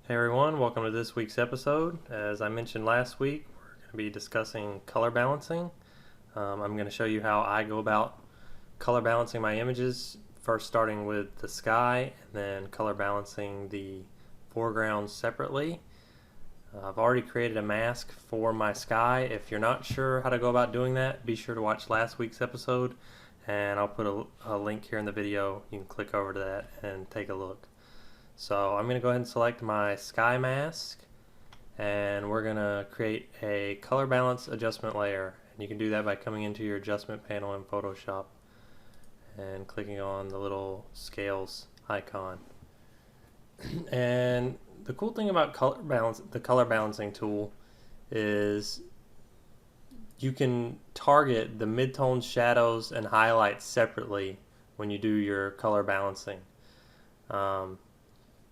Hey everyone, welcome to this week's episode. As I mentioned last week, we're going to be discussing color balancing. I'm going to show you how I go about color balancing my images, first starting with the sky and then color balancing the foregrounds separately. I've already created a mask for my sky. If you're not sure how to go about doing that, be sure to watch last week's episode and I'll put a link here in the video. You can click over to that and take a look. So I'm going to go ahead and select my sky mask and we're going to create a color balance adjustment layer. And you can do that by coming into your adjustment panel in Photoshop and clicking on the little scales icon. And the cool thing about the color balancing tool is you can target the midtones, shadows, and highlights separately when you do your color balancing.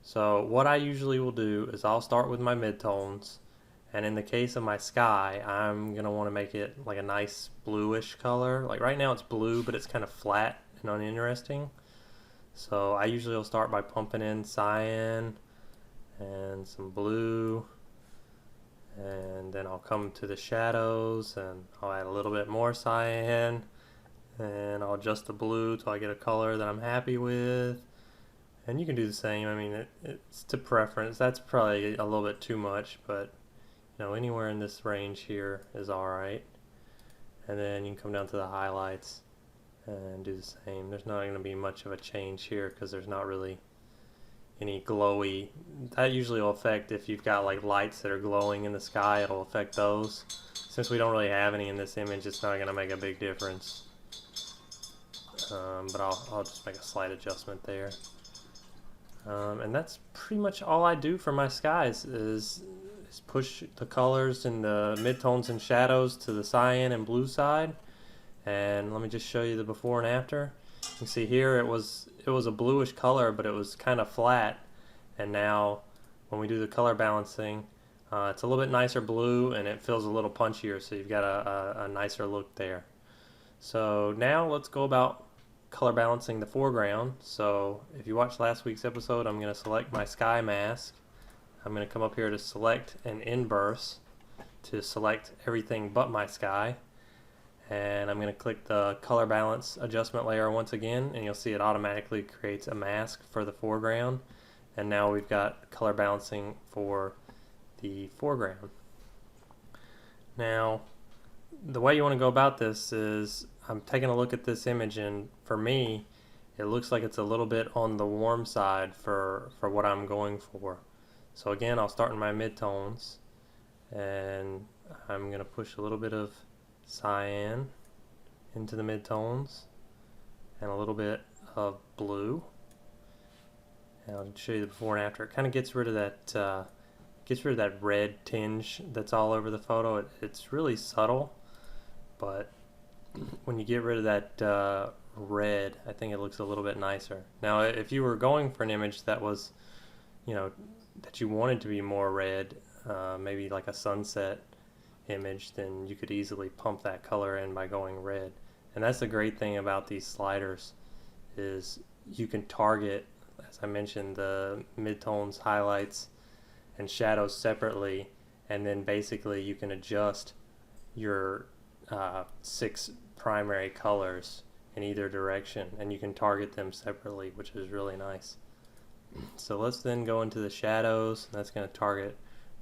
So what I usually will do is I'll start with my midtones, and in the case of my sky, I'm going to want to make it like a nice bluish color. Like right now it's blue, but it's kind of flat and uninteresting. So I usually will start by pumping in cyan and some blue, and then I'll come to the shadows and I'll add a little bit more cyan, and I'll adjust the blue till I get a color that I'm happy with. And you can do the same. I mean, it's to preference. That's probably a little bit too much, but anywhere in this range here is alright. And then you can come down to the highlights and do the same. There's not going to be much of a change here because there's not really any glowy. That usually will affect if you've got like lights that are glowing in the sky, it'll affect those. Since we don't really have any in this image, it's not going to make a big difference. But I'll just make a slight adjustment there. And that's pretty much all I do for my skies is push the colors and the midtones and shadows to the cyan and blue side. And let me just show you the before and after. You can see here it was a bluish color, but it was kind of flat. And now when we do the color balancing, it's a little bit nicer blue and it feels a little punchier, so you've got a nicer look there. So now let's go about color balancing the foreground. So if you watched last week's episode, I'm going to select my sky mask. I'm going to come up here to select an inverse to select everything but my sky. And I'm going to click the color balance adjustment layer once again, and you'll see it automatically creates a mask for the foreground. And now we've got color balancing for the foreground. Now, the way you want to go about this is I'm taking a look at this image, and for me it looks like it's a little bit on the warm side for what I'm going for. So again, I'll start in my midtones and I'm going to push a little bit of cyan into the midtones and a little bit of blue, and I'll show you the before and after. It kind of gets rid of that red tinge that's all over the photo. It's really subtle, but when you get rid of that red, I think it looks a little bit nicer. Now, if you were going for an image that was, that you wanted to be more red, maybe like a sunset image, then you could easily pump that color in by going red. And that's the great thing about these sliders is you can target, as I mentioned, the midtones, highlights, and shadows separately, and then basically you can adjust your 6 primary colors in either direction, and you can target them separately, which is really nice. So let's then go into the shadows, and that's going to target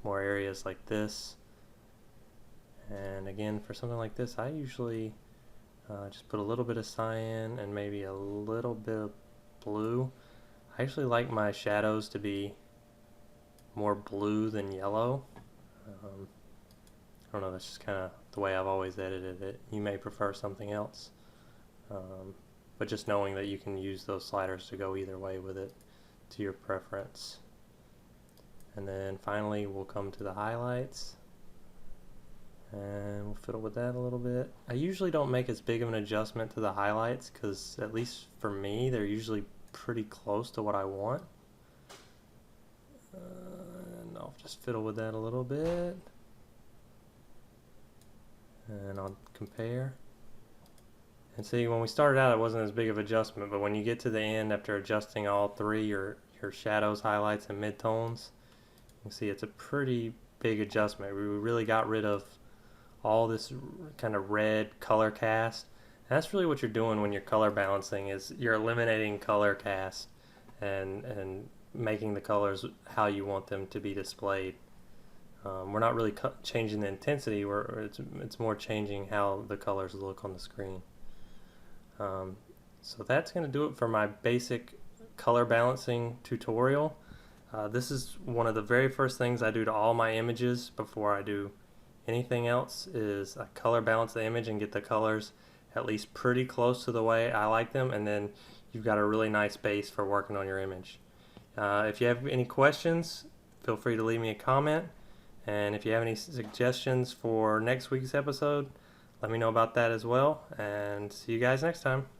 more areas like this. And again, for something like this, I usually just put a little bit of cyan and maybe a little bit of blue. I actually like my shadows to be more blue than yellow. I don't know, that's just kind of the way I've always edited it. You may prefer something else, but just knowing that you can use those sliders to go either way with it to your preference. And then finally we'll come to the highlights and we'll fiddle with that a little bit. I usually don't make as big of an adjustment to the highlights because, at least for me, they're usually pretty close to what I want. And I'll just fiddle with that a little bit. And I'll compare. And see, when we started out it wasn't as big of an adjustment, but when you get to the end after adjusting all three, your shadows, highlights, and midtones, can see it's a pretty big adjustment. We really got rid of all this kind of red color cast. And that's really what you're doing when you're color balancing, is you're eliminating color cast and making the colors how you want them to be displayed. We're not really changing the intensity, it's more changing how the colors look on the screen. So that's going to do it for my basic color balancing tutorial. This is one of the very first things I do to all my images before I do anything else, is I color balance the image and get the colors at least pretty close to the way I like them, and then you've got a really nice base for working on your image. If you have any questions, feel free to leave me a comment, and if you have any suggestions for next week's episode, let me know about that as well, and see you guys next time.